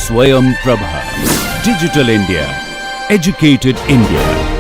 Swayam Prabha. Digital India. Educated India.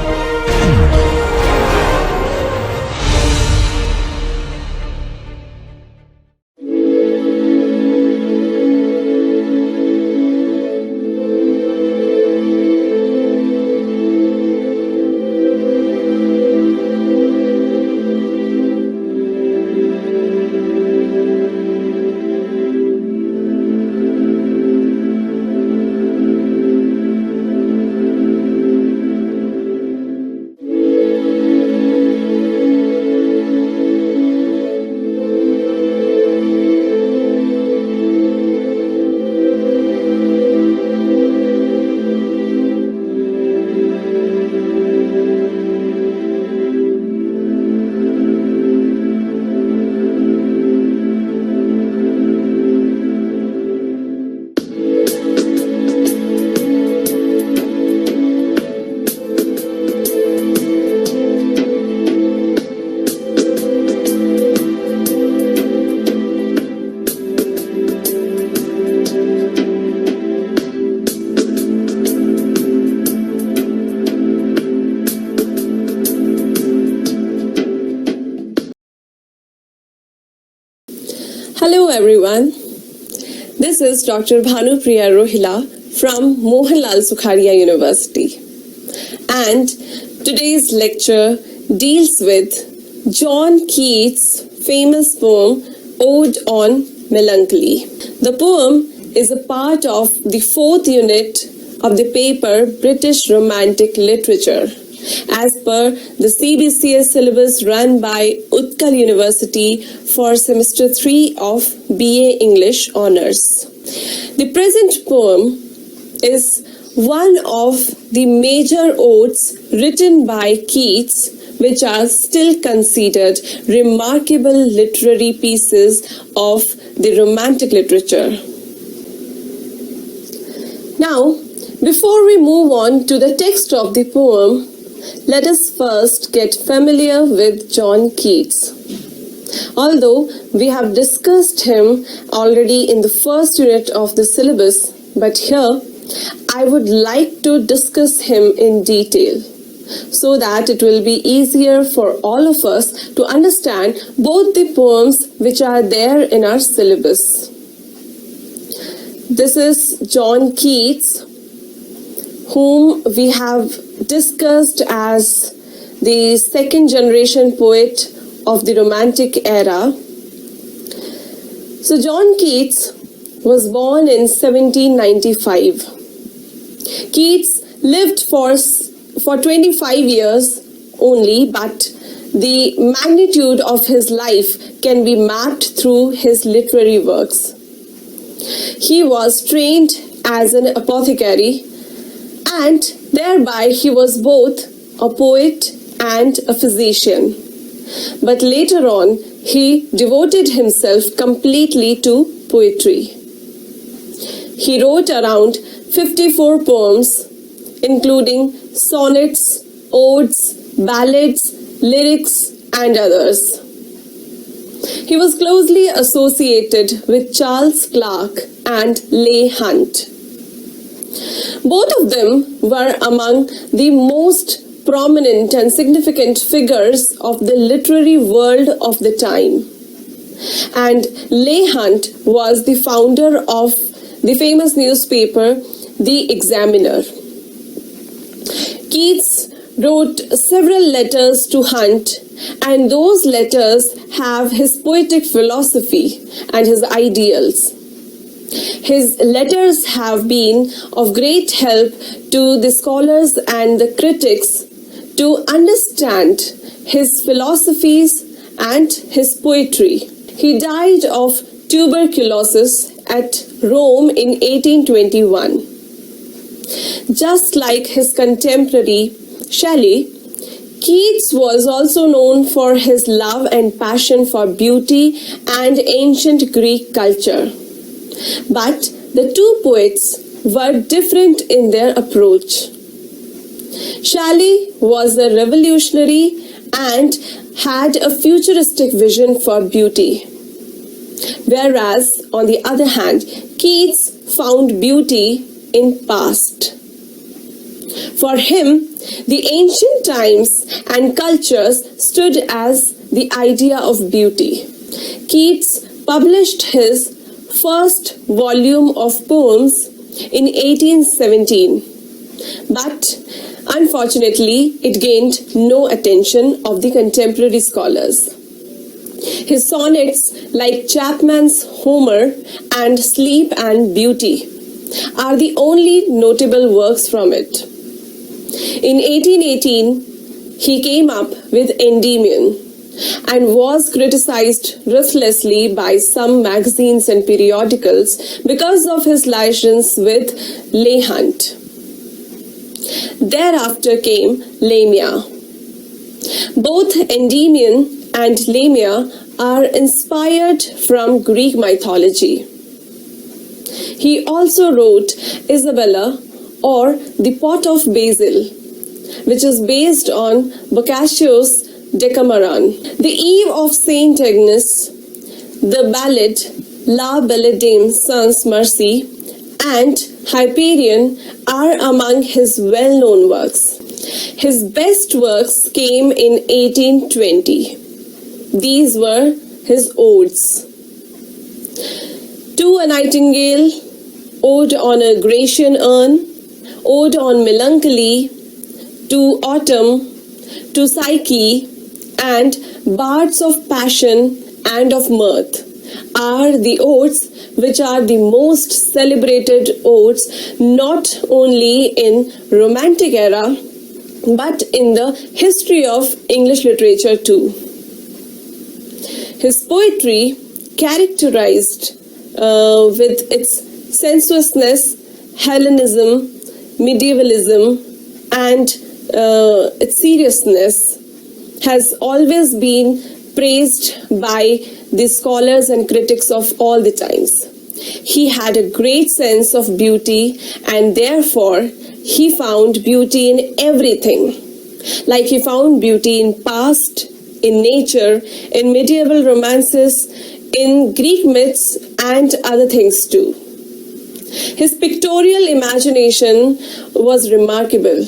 Hello everyone, this is Dr. Bhanupriya Rohila from Mohanlal Sukhadia University, and today's lecture deals with John Keats' famous poem Ode on Melancholy. The poem is a part of the fourth unit of the paper British Romantic Literature, as per the CBCS syllabus run by Utkal University for semester 3 of BA English Honours. The present poem is one of the major odes written by Keats, which are still considered remarkable literary pieces of the Romantic literature. Now, before we move on to the text of the poem, let us first get familiar with John Keats. Although we have discussed him already in the first unit of the syllabus, but here I would like to discuss him in detail so that it will be easier for all of us to understand both the poems which are there in our syllabus. This is John Keats, whom we have discussed as the second generation poet of the Romantic era. So John Keats was born in 1795. Keats lived for 25 years only, but the magnitude of his life can be mapped through his literary works. He was trained as an apothecary, and thereby he was both a poet and a physician. But later on, he devoted himself completely to poetry. He wrote around 54 poems, including sonnets, odes, ballads, lyrics, and others. He was closely associated with Charles Clarke and Leigh Hunt. Both of them were among the most prominent and significant figures of the literary world of the time. And Leigh Hunt was the founder of the famous newspaper, The Examiner. Keats wrote several letters to Hunt, and those letters have his poetic philosophy and his ideals. His letters have been of great help to the scholars and the critics to understand his philosophies and his poetry. He died of tuberculosis at Rome in 1821. Just like his contemporary Shelley, Keats was also known for his love and passion for beauty and ancient Greek culture. But the two poets were different in their approach. Shelley was a revolutionary and had a futuristic vision for beauty. Whereas, on the other hand, Keats found beauty in past. For him, the ancient times and cultures stood as the idea of beauty. Keats published his first volume of poems in 1817, but unfortunately it gained no attention of the contemporary scholars. His sonnets, like Chapman's Homer and Sleep and Beauty, are the only notable works from it. In 1818, he came up with Endymion and was criticized ruthlessly by some magazines and periodicals because of his license with Leigh Hunt. Thereafter came Lamia. Both Endymion and Lamia are inspired from Greek mythology. He also wrote Isabella, or The Pot of Basil, which is based on Boccaccio's Decameron. The Eve of Saint Agnes, the ballad La Belle Dame sans Merci, and Hyperion are among his well-known works. His best works came in 1820. These were his odes. To a Nightingale, Ode on a Grecian Urn, Ode on Melancholy, to Autumn, to Psyche, and Bards of Passion and of Mirth are the odes which are the most celebrated odes not only in Romantic era but in the history of English literature too. His poetry, characterized with its sensuousness, Hellenism, medievalism, and its seriousness, has always been praised by the scholars and critics of all the times. He had a great sense of beauty, and therefore he found beauty in everything. Like he found beauty in past, in nature, in medieval romances, in Greek myths, and other things too. His pictorial imagination was remarkable.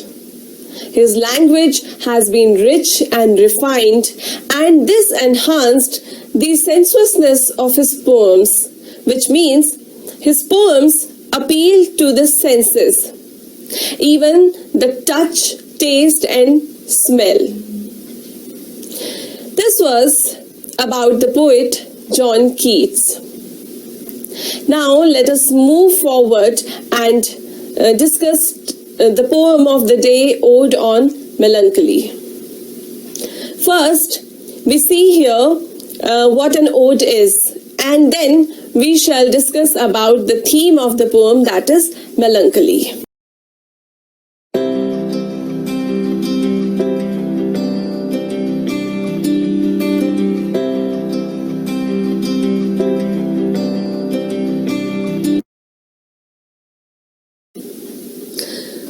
His language has been rich and refined, and this enhanced the sensuousness of his poems, which means his poems appeal to the senses, even the touch, taste, and smell. This was about the poet John Keats. Now let us move forward and discuss the poem of the day, Ode on Melancholy. First, we see here what an ode is, and then we shall discuss about the theme of the poem, that is melancholy.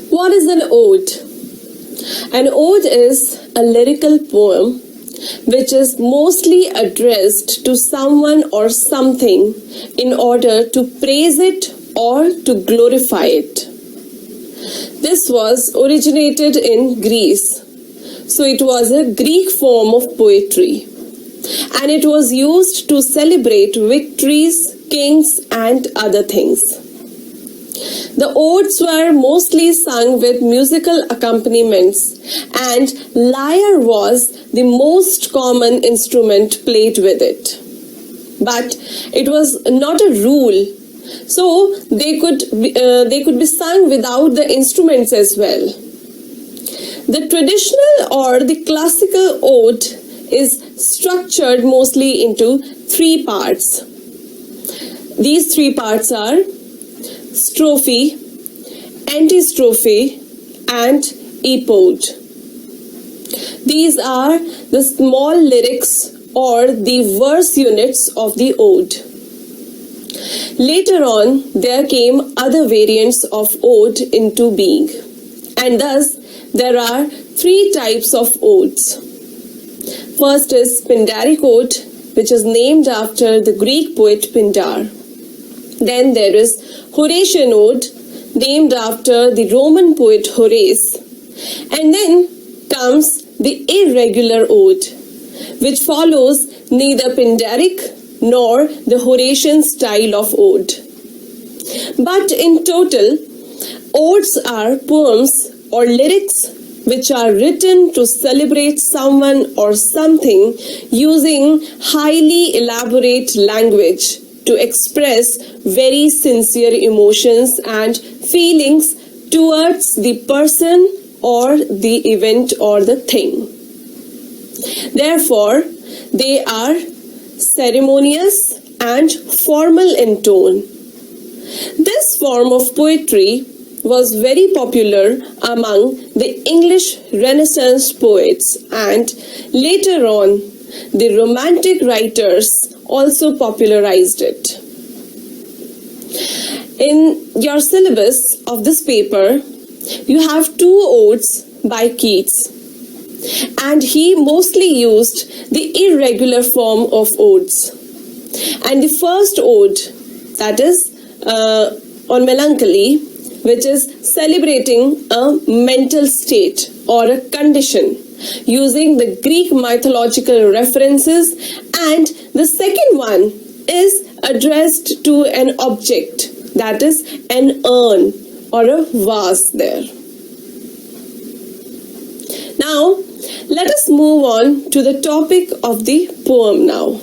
What is an ode? An ode is a lyrical poem which is mostly addressed to someone or something in order to praise it or to glorify it. This was originated in Greece, so it was a Greek form of poetry, and it was used to celebrate victories, kings, and other things. The odes were mostly sung with musical accompaniments, and lyre was the most common instrument played with it. But it was not a rule, so they could be sung without the instruments as well. The traditional or the classical ode is structured mostly into three parts. These three parts are strophe, antistrophe, and epode. These are the small lyrics or the verse units of the ode. Later on, there came other variants of ode into being, and thus there are three types of odes. First is Pindaric ode, which is named after the Greek poet Pindar. Then there is Horatian Ode, named after the Roman poet Horace. And then comes the Irregular Ode, which follows neither Pindaric nor the Horatian style of ode. But in total, odes are poems or lyrics which are written to celebrate someone or something using highly elaborate language to express very sincere emotions and feelings towards the person or the event or the thing. Therefore, they are ceremonious and formal in tone. This form of poetry was very popular among the English Renaissance poets, and later on the Romantic writers also popularized it. In your syllabus of this paper, you have two odes by Keats, and he mostly used the irregular form of odes. And the first ode, that is on melancholy, which is celebrating a mental state or a condition using the Greek mythological references, and the second one is addressed to an object, that is an urn or a vase there. Now, let us move on to the topic of the poem now.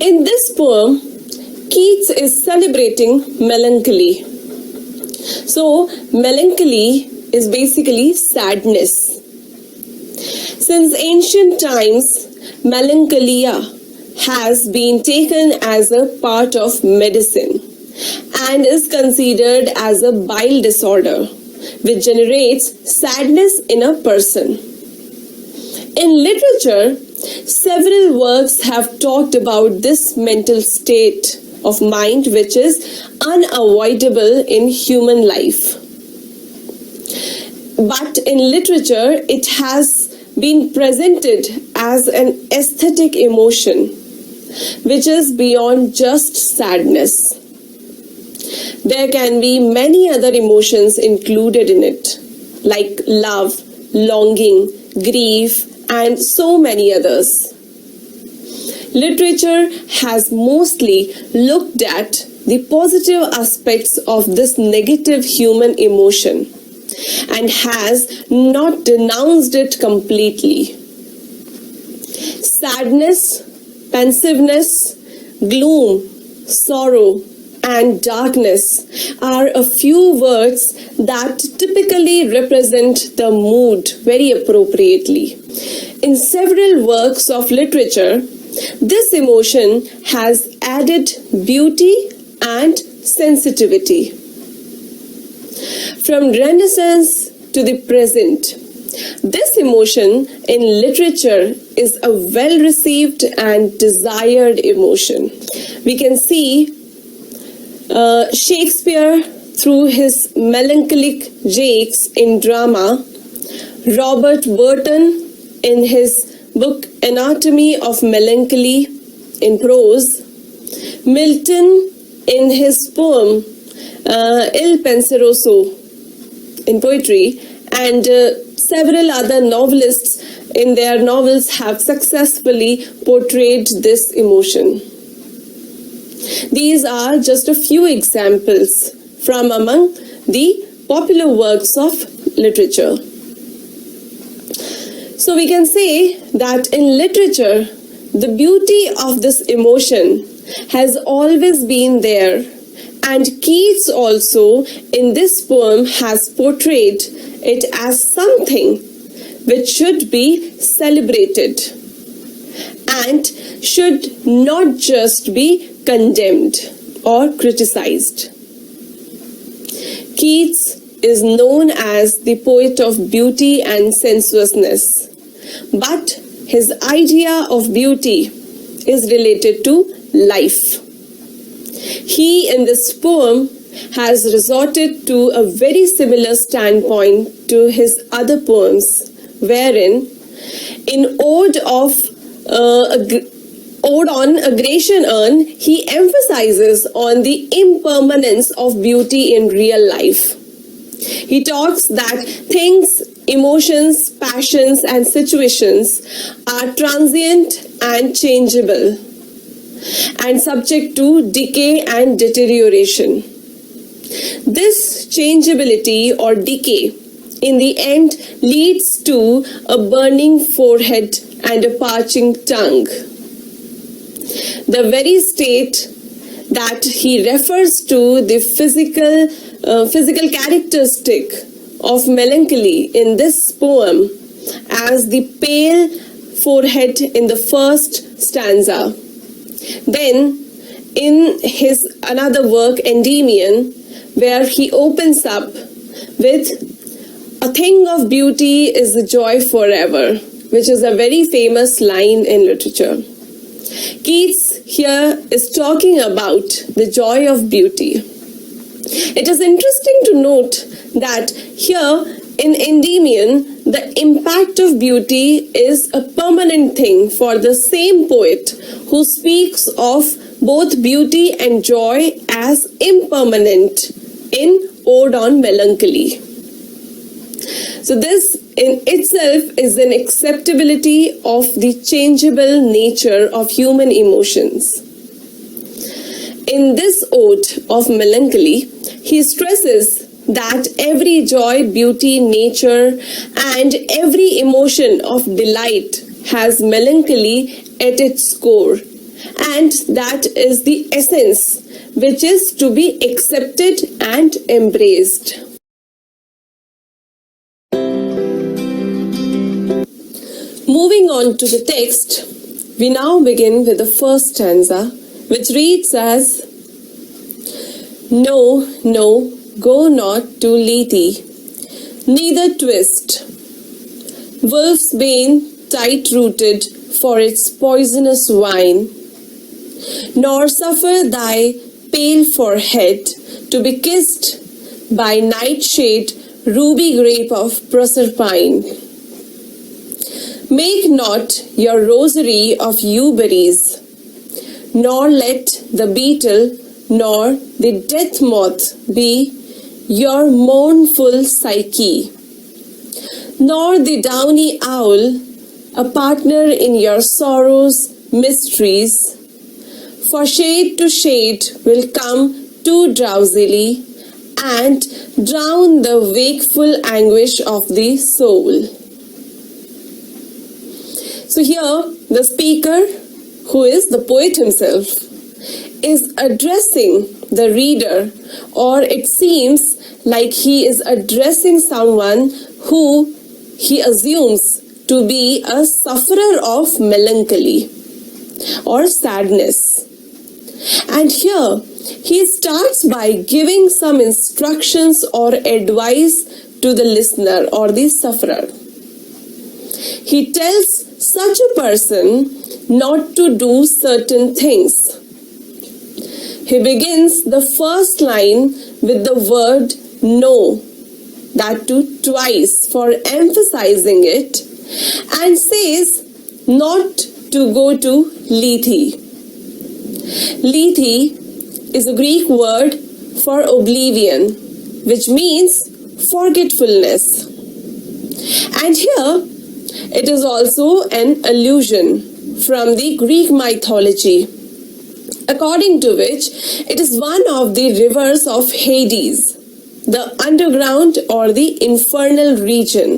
In this poem, Keats is celebrating melancholy. So, melancholy is basically sadness. Since ancient times, melancholia has been taken as a part of medicine and is considered as a bile disorder which generates sadness in a person. In literature, several works have talked about this mental state of mind which is unavoidable in human life. But in literature, it has been presented as an aesthetic emotion which is beyond just sadness. There can be many other emotions included in it, like love, longing, grief, and so many others. Literature has mostly looked at the positive aspects of this negative human emotion and has not denounced it completely. Sadness, pensiveness, gloom, sorrow, and darkness are a few words that typically represent the mood very appropriately. In several works of literature, this emotion has added beauty and sensitivity. From Renaissance to the present, this emotion in literature is a well-received and desired emotion. We can see Shakespeare through his melancholic jakes in drama, Robert Burton in his book Anatomy of Melancholy in prose, Milton in his poem Il Penseroso in poetry, and several other novelists in their novels have successfully portrayed this emotion. These are just a few examples from among the popular works of literature. So we can say that in literature, the beauty of this emotion has always been there, and Keats also in this poem has portrayed it as something which should be celebrated and should not just be condemned or criticized. Keats is known as the poet of beauty and sensuousness, but his idea of beauty is related to life. He in this poem has resorted to a very similar standpoint to his other poems, wherein in Ode on a Grecian Urn, he emphasizes on the impermanence of beauty in real life. He talks that things, emotions, passions, and situations are transient and changeable and subject to decay and deterioration. This changeability or decay in the end leads to a burning forehead and a parching tongue. The very state that he refers to the physical characteristic of melancholy in this poem as the pale forehead in the first stanza. Then in his another work, Endymion, where he opens up with "A thing of beauty is a joy forever," which is a very famous line in literature. Keats here is talking about the joy of beauty. It is interesting to note that here in Endymion, the impact of beauty is a permanent thing for the same poet who speaks of both beauty and joy as impermanent in Ode on Melancholy. So this in itself is an acceptability of the changeable nature of human emotions. In this Ode of Melancholy, he stresses that every joy, beauty, nature, and every emotion of delight has melancholy at its core, and that is the essence which is to be accepted and embraced. Moving on to the text, we now begin with the first stanza, which reads as, "No, no, go not to Lethe, neither twist wolf's bane tight-rooted for its poisonous wine, nor suffer thy pale forehead to be kissed by nightshade ruby grape of Proserpine. Make not your rosary of yew berries, nor let the beetle nor the death moth be your mournful Psyche, nor the downy owl a partner in your sorrow's mysteries, for shade to shade will come too drowsily and drown the wakeful anguish of the soul." So here the speaker, who is the poet himself, is addressing the reader, or it seems like he is addressing someone who he assumes to be a sufferer of melancholy or sadness. And here he starts by giving some instructions or advice to the listener or the sufferer. He tells such a person not to do certain things. He begins the first line with the word "no," that too twice for emphasizing it, and says not to go to Lethe. Lethe is a Greek word for oblivion, which means forgetfulness. And here it is also an allusion from the Greek mythology, according to which it is one of the rivers of Hades, the underground or the infernal region.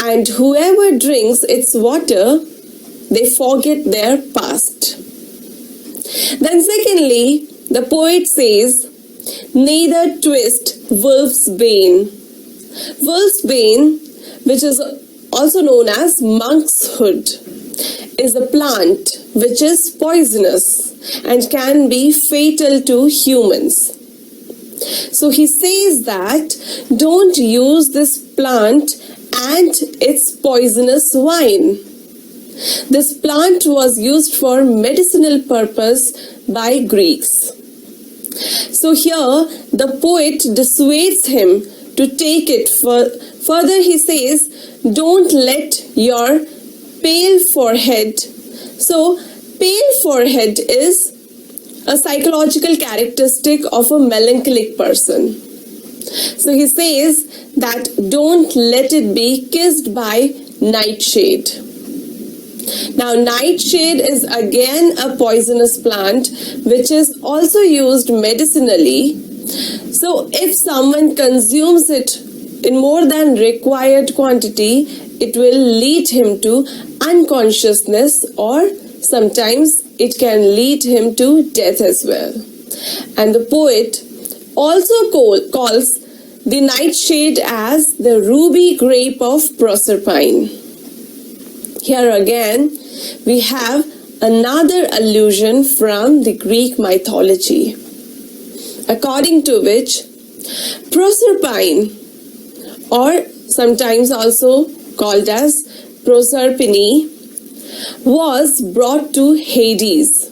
And whoever drinks its water, they forget their past. Then secondly, the poet says, "Neither twist wolf's bane." Wolf's bane, which is also known as monk's hood, is a plant which is poisonous and can be fatal to humans. So he says that don't use this plant and its poisonous wine. This plant was used for medicinal purpose by Greeks. So here the poet dissuades him to take it. Further he says, don't let your pale forehead. So pale forehead is a psychological characteristic of a melancholic person. So he says that don't let it be kissed by nightshade. Now nightshade is again a poisonous plant which is also used medicinally. So if someone consumes it in more than required quantity, it will lead him to unconsciousness, or sometimes it can lead him to death as well. And the poet also calls the nightshade as the ruby grape of Proserpine. Here again we have another allusion from the Greek mythology, according to which Proserpine, or sometimes also called as Proserpine, was brought to Hades,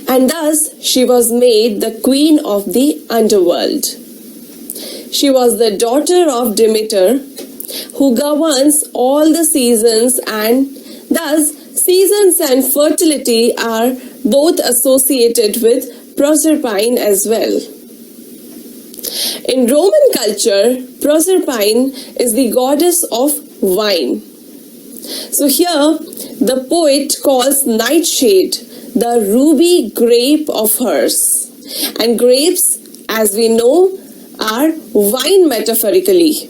and thus she was made the queen of the underworld. She was the daughter of Demeter, who governs all the seasons, and thus seasons and fertility are both associated with Proserpine as well. In Roman culture, Proserpine is the goddess of wine. So here the poet calls nightshade the ruby grape of hers. And grapes, as we know, are wine metaphorically.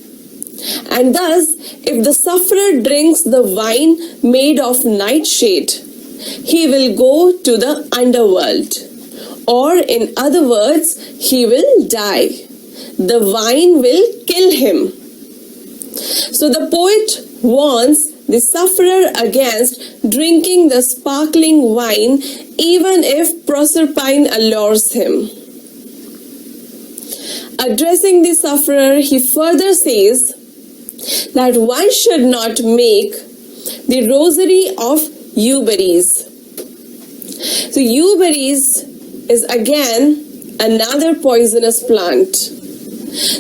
And thus, if the sufferer drinks the wine made of nightshade, he will go to the underworld. Or in other words, he will die. The wine will kill him. So the poet warns the sufferer against drinking the sparkling wine even if Proserpine allures him. Addressing the sufferer, he further says that one should not make the rosary of euberries. So euberries is again another poisonous plant.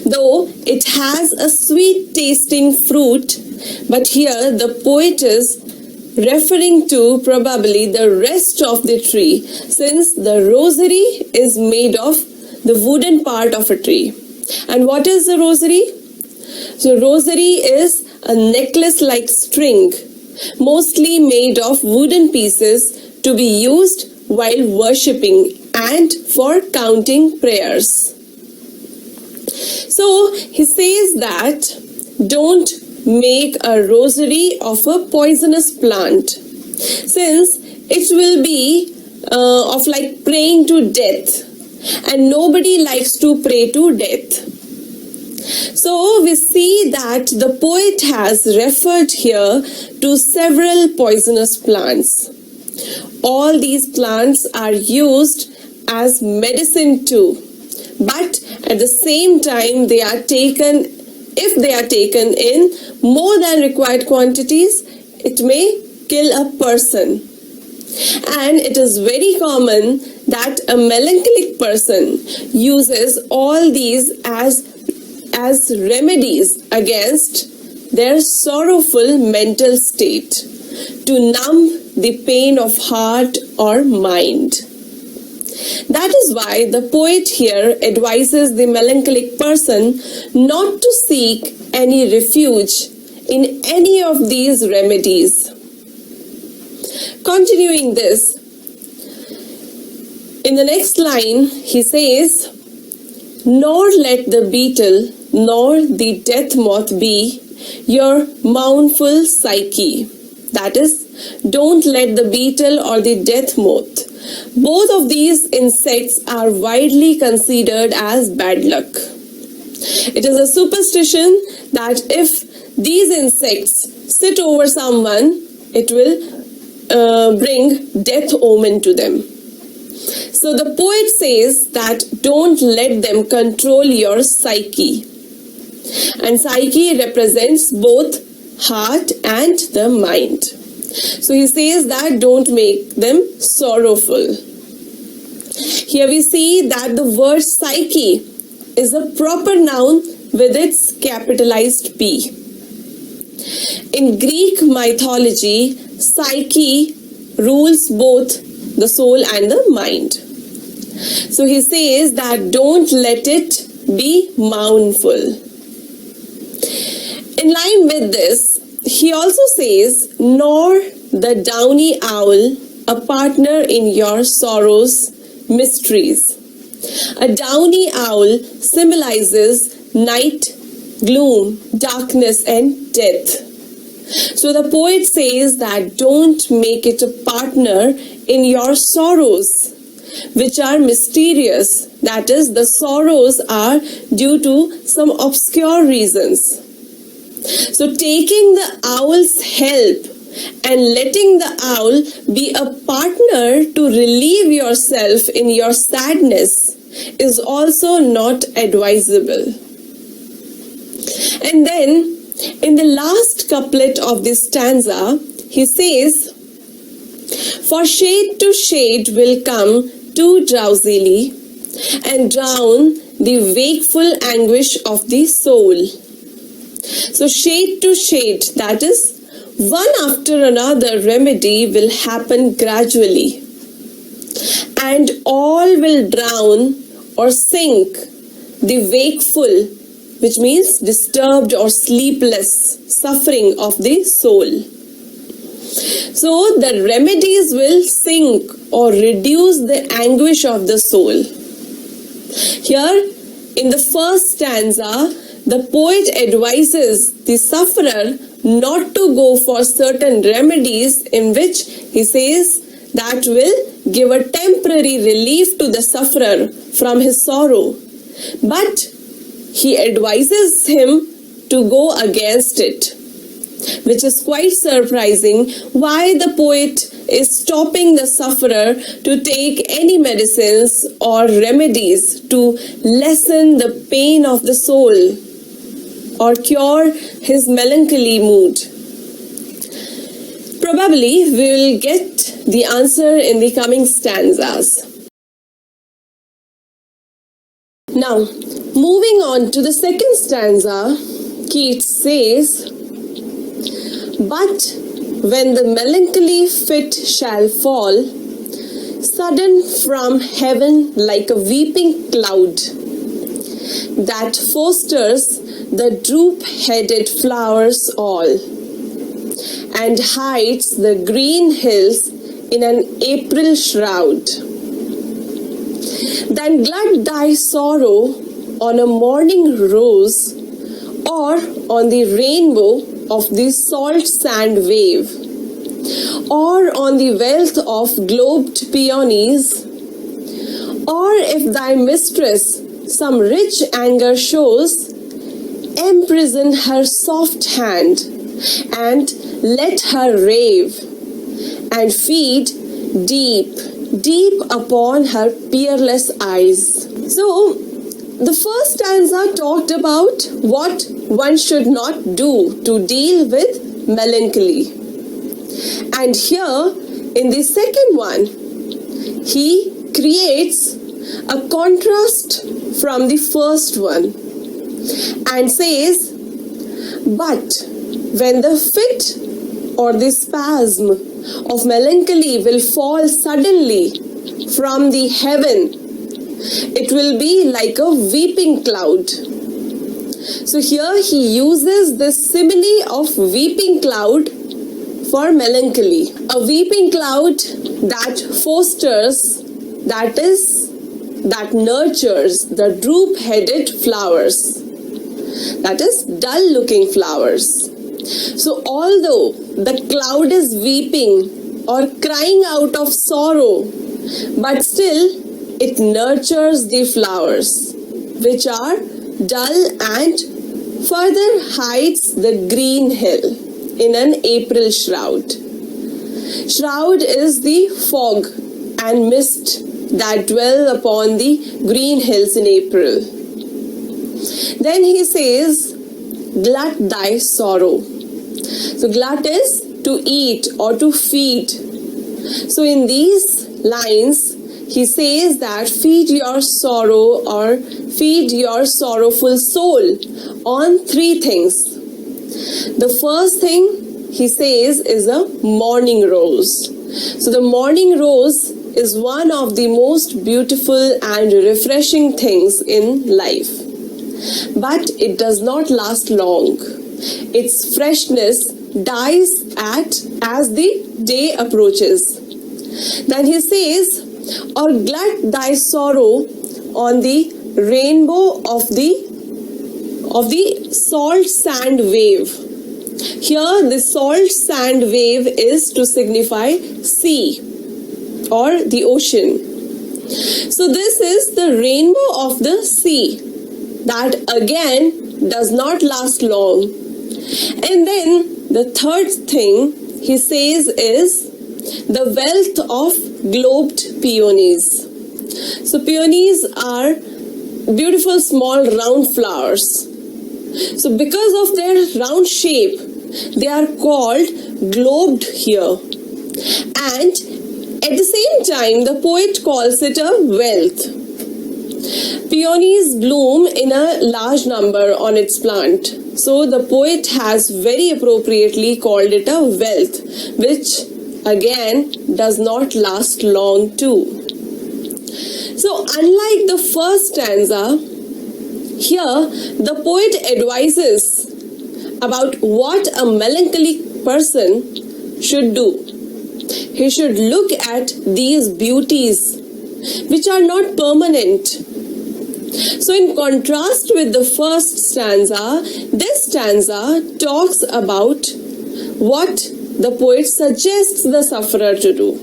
Though it has a sweet tasting fruit, but here the poet is referring to probably the rest of the tree, since the rosary is made of the wooden part of a tree. And what is the rosary? So rosary is a necklace-like string, mostly made of wooden pieces, to be used while worshipping and for counting prayers. So he says that don't make a rosary of a poisonous plant, since it will be of like praying to death, and nobody likes to pray to death. So we see that the poet has referred here to several poisonous plants. All these plants are used as medicine too, but at the same time they are taken, if they are taken in more than required quantities, it may kill a person. And it is very common that a melancholic person uses all these as remedies against their sorrowful mental state, to numb the pain of heart or mind. That is why the poet here advises the melancholic person not to seek any refuge in any of these remedies. Continuing this, in the next line he says, nor let the beetle nor the death moth be your mournful psyche. That is, don't let the beetle or the death moth. Both of these insects are widely considered as bad luck. It is a superstition that if these insects sit over someone, it will bring death omen to them. So the poet says that don't let them control your psyche. And psyche represents both heart and the mind. So he says that don't make them sorrowful. Here we see that the word psyche is a proper noun with its capitalized P. In Greek mythology, psyche rules both the soul and the mind. So he says that don't let it be mournful. In line with this, he also says, nor the downy owl, a partner in your sorrows, mysteries. A downy owl symbolizes night, gloom, darkness, and death. So the poet says that don't make it a partner in your sorrows, which are mysterious. That is, the sorrows are due to some obscure reasons. So taking the owl's help and letting the owl be a partner to relieve yourself in your sadness is also not advisable. And then in the last couplet of this stanza, he says, for shade to shade will come too drowsily and drown the wakeful anguish of the soul. So shade to shade, that is, one after another remedy will happen gradually, and all will drown or sink the wakeful, which means disturbed or sleepless suffering of the soul. So the remedies will sink or reduce the anguish of the soul. Here in the first stanza, the poet advises the sufferer not to go for certain remedies in which he says that will give a temporary relief to the sufferer from his sorrow. But he advises him to go against it, which is quite surprising why the poet is stopping the sufferer to take any medicines or remedies to lessen the pain of the soul or cure his melancholy mood. Probably we will get the answer in the coming stanzas. Now, moving on to the second stanza, Keats says, but when the melancholy fit shall fall, sudden from heaven like a weeping cloud, that fosters the droop-headed flowers all, and hides the green hills in an April shroud. Then glut thy sorrow on a morning rose, or on the rainbow of the salt sand wave, or on the wealth of globed peonies, or if thy mistress some rich anger shows, imprison her soft hand, and let her rave, and feed deep, deep upon her peerless eyes. So, the first stanza talked about what one should not do to deal with melancholy. And here, in the second one, he creates a contrast from the first one and says, but when the fit or the spasm of melancholy will fall suddenly from the heaven, it will be like a weeping cloud. So here he uses the simile of weeping cloud for melancholy. A weeping cloud that fosters, that nurtures the droop-headed flowers, that is dull-looking flowers. So although the cloud is weeping or crying out of sorrow, but still it nurtures the flowers, which are dull, and further hides the green hill in an April shroud. Shroud is the fog and mist that dwell upon the green hills in April. Then he says, glut thy sorrow. So glut is to eat or to feed. So in these lines, he says that feed your sorrow or feed your sorrowful soul on three things. The first thing he says is a morning rose. So the morning rose is one of the most beautiful and refreshing things in life. But it does not last long. Its freshness dies as the day approaches. Then he says, or glut thy sorrow on the rainbow of the salt sand wave. Here the salt sand wave is to signify sea or the ocean. So this is the rainbow of the sea that again does not last long. And then the third thing he says is the wealth of globed peonies. So peonies are beautiful small round flowers. So because of their round shape, they are called globed here. And at the same time, the poet calls it a wealth. Peonies bloom in a large number on its plant. So the poet has very appropriately called it a wealth, which again does not last long too. So unlike the first stanza, here the poet advises about what a melancholy person should do. He should look at these beauties which are not permanent. So in contrast with the first stanza, this stanza talks about what the poet suggests the sufferer to do.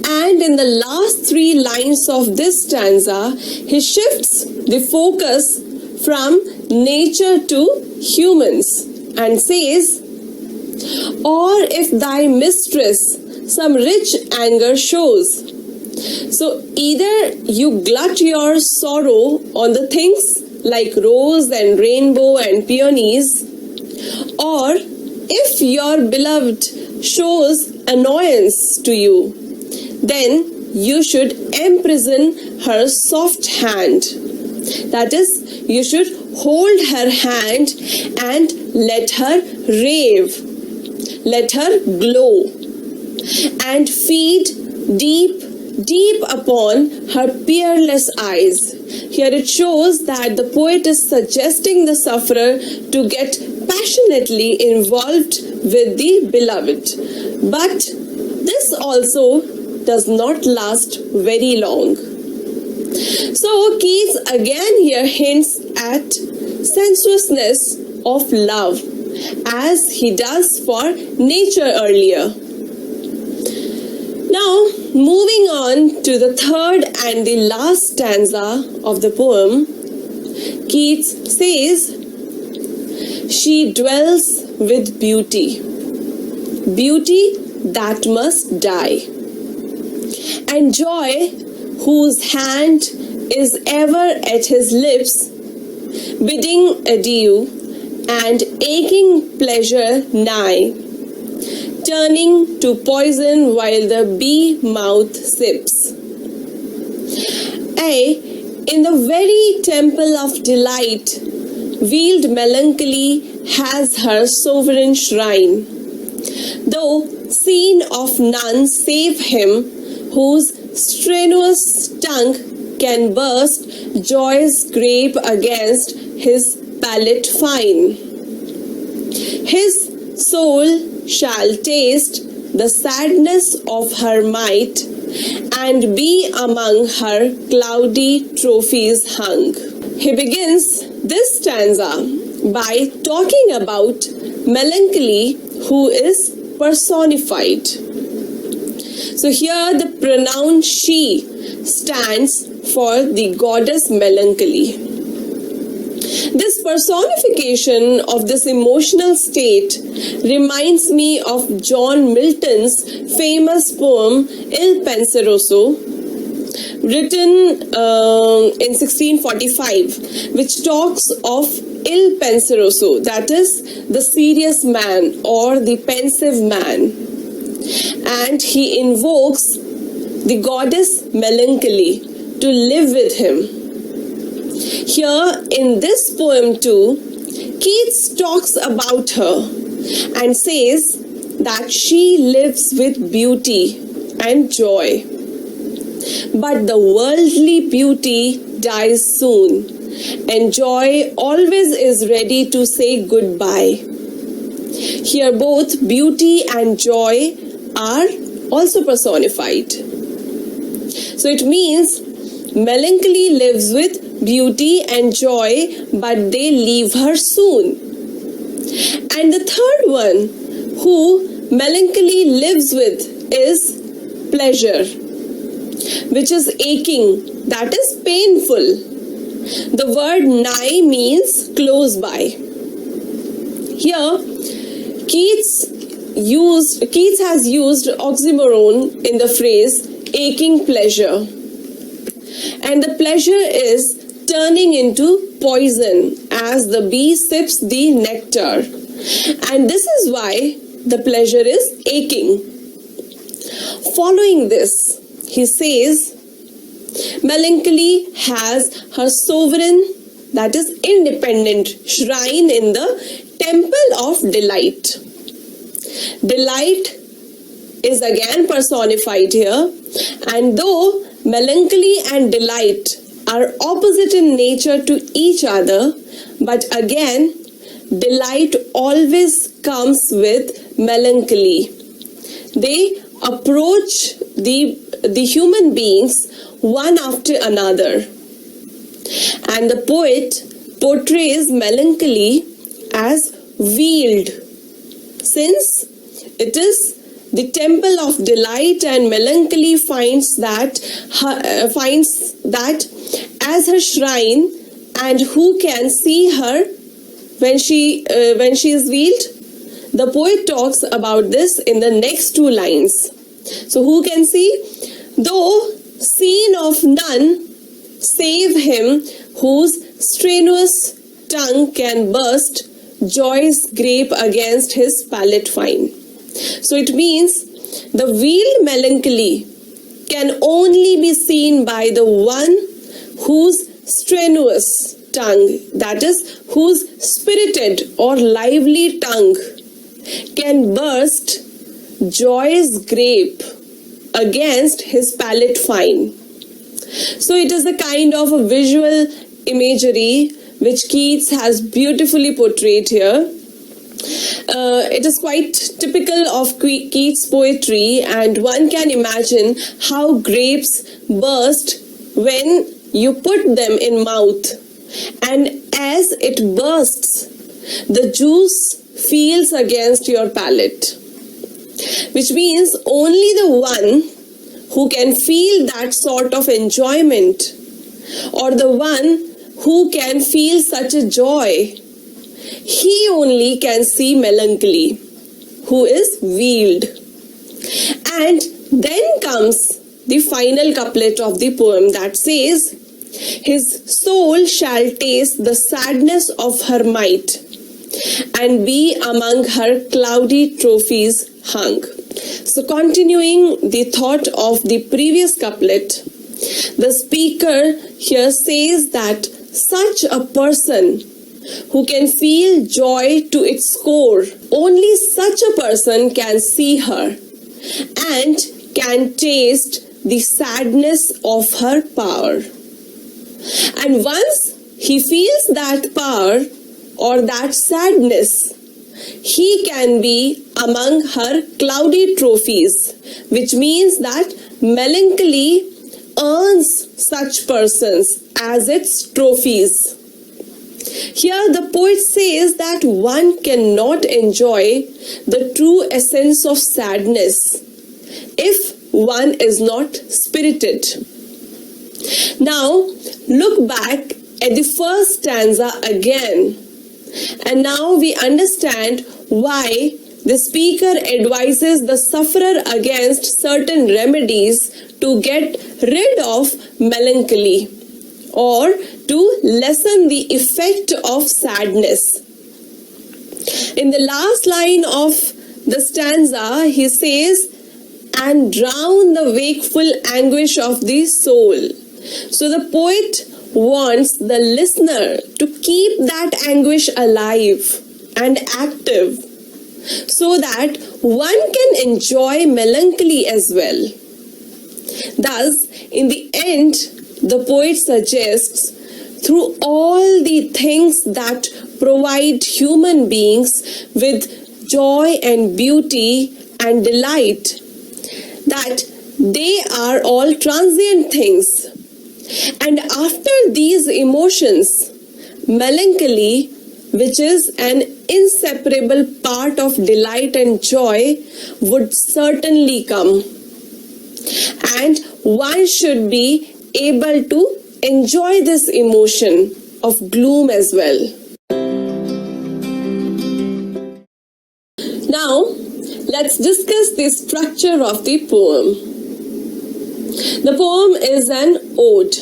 And in the last three lines of this stanza, he shifts the focus from nature to humans and says, or if thy mistress some rich anger shows. So either you glut your sorrow on the things like rose and rainbow and peonies, or if your beloved shows annoyance to you, then you should imprison her soft hand. That is, you should hold her hand and let her rave, let her glow, and feed deep upon her peerless eyes. Here it shows that the poet is suggesting the sufferer to get passionately involved with the beloved. But this also does not last very long. So Keats again here hints at sensuousness of love, as he does for nature earlier. Now, moving on to the third and the last stanza of the poem, Keats says, she dwells with beauty, beauty that must die, and joy whose hand is ever at his lips, bidding adieu, and aching pleasure nigh, turning to poison while the bee mouth sips. Ay, in the very temple of delight, veiled melancholy has her sovereign shrine, though seen of none save him whose strenuous tongue can burst joy's grape against his palate fine. His soul shall taste the sadness of her might and be among her cloudy trophies hung. He begins this stanza by talking about melancholy who is personified. So here the pronoun she stands for the goddess melancholy. This personification of this emotional state reminds me of John Milton's famous poem Il Penseroso, written in 1645, which talks of Il Penseroso, that is the serious man or the pensive man. And he invokes the goddess Melancholy to live with him. Here in this poem too, Keats talks about her and says that she lives with beauty and joy. But the worldly beauty dies soon, and joy always is ready to say goodbye. Here both beauty and joy are also personified. So it means melancholy lives with beauty and joy, but they leave her soon. And the third one who melancholy lives with is pleasure, which is aching, that is painful. The word nigh means close by. Here, Keats has used oxymoron in the phrase aching pleasure. And the pleasure is turning into poison as the bee sips the nectar. And this is why the pleasure is aching. Following this, he says, melancholy has her sovereign, that is independent, shrine in the temple of delight. Delight is again personified here, and though melancholy and delight are opposite in nature to each other, but again, delight always comes with melancholy. They approach the human beings one after another. And the poet portrays melancholy as wheeled, since it is the temple of delight, and melancholy finds that as her shrine. And who can see her when she is wheeled? The poet talks about this in the next two lines. So who can see? Though seen of none, save him whose strenuous tongue can burst joy's grape against his palate fine. So it means the wheeled melancholy can only be seen by the one whose strenuous tongue, that is, whose spirited or lively tongue can burst joy's grape against his palate fine. So it is a kind of a visual imagery which Keats has beautifully portrayed here. It is quite typical of Keats' poetry, and one can imagine how grapes burst when you put them in mouth, and as it bursts, the juice feels against your palate, which means only the one who can feel that sort of enjoyment, or the one who can feel such a joy, he only can see melancholy, who is wheeled. And then comes the final couplet of the poem that says, his soul shall taste the sadness of her might, and be among her cloudy trophies hung. So continuing the thought of the previous couplet, the speaker here says that such a person who can feel joy to its core, only such a person can see her and can taste the sadness of her power. And once he feels that power or that sadness, he can be among her cloudy trophies, which means that melancholy earns such persons as its trophies. Here the poet says that one cannot enjoy the true essence of sadness if one is not spirited. Now look back at the first stanza again, and now we understand why the speaker advises the sufferer against certain remedies to get rid of melancholy or to lessen the effect of sadness. In the last line of the stanza, he says, and drown the wakeful anguish of the soul. So the poet wants the listener to keep that anguish alive and active so that one can enjoy melancholy as well. Thus, in the end, the poet suggests through all the things that provide human beings with joy and beauty and delight, that they are all transient things. And after these emotions, melancholy, which is an inseparable part of delight and joy, would certainly come. And one should be able to enjoy this emotion of gloom as well. Now, let's discuss the structure of the poem. The poem is an ode.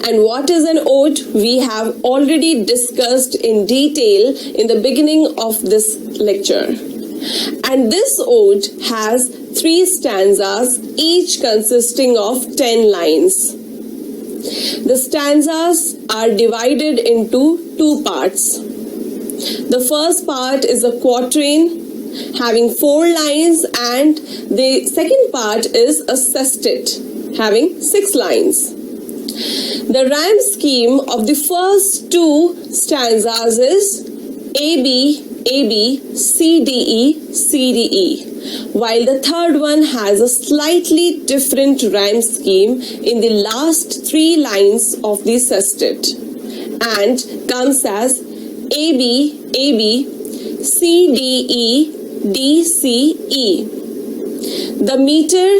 And what is an ode? We have already discussed in detail in the beginning of this lecture. And this ode has 3 stanzas, each consisting of 10 lines. The stanzas are divided into 2 parts. The first part is a quatrain having 4 lines, and the second part is a sestet having 6 lines. The rhyme scheme of the first 2 stanzas is AB, AB, CDE, CDE, while the third one has a slightly different rhyme scheme in the last 3 lines of the sestet and comes as AB, AB, CDE, DCE. The meter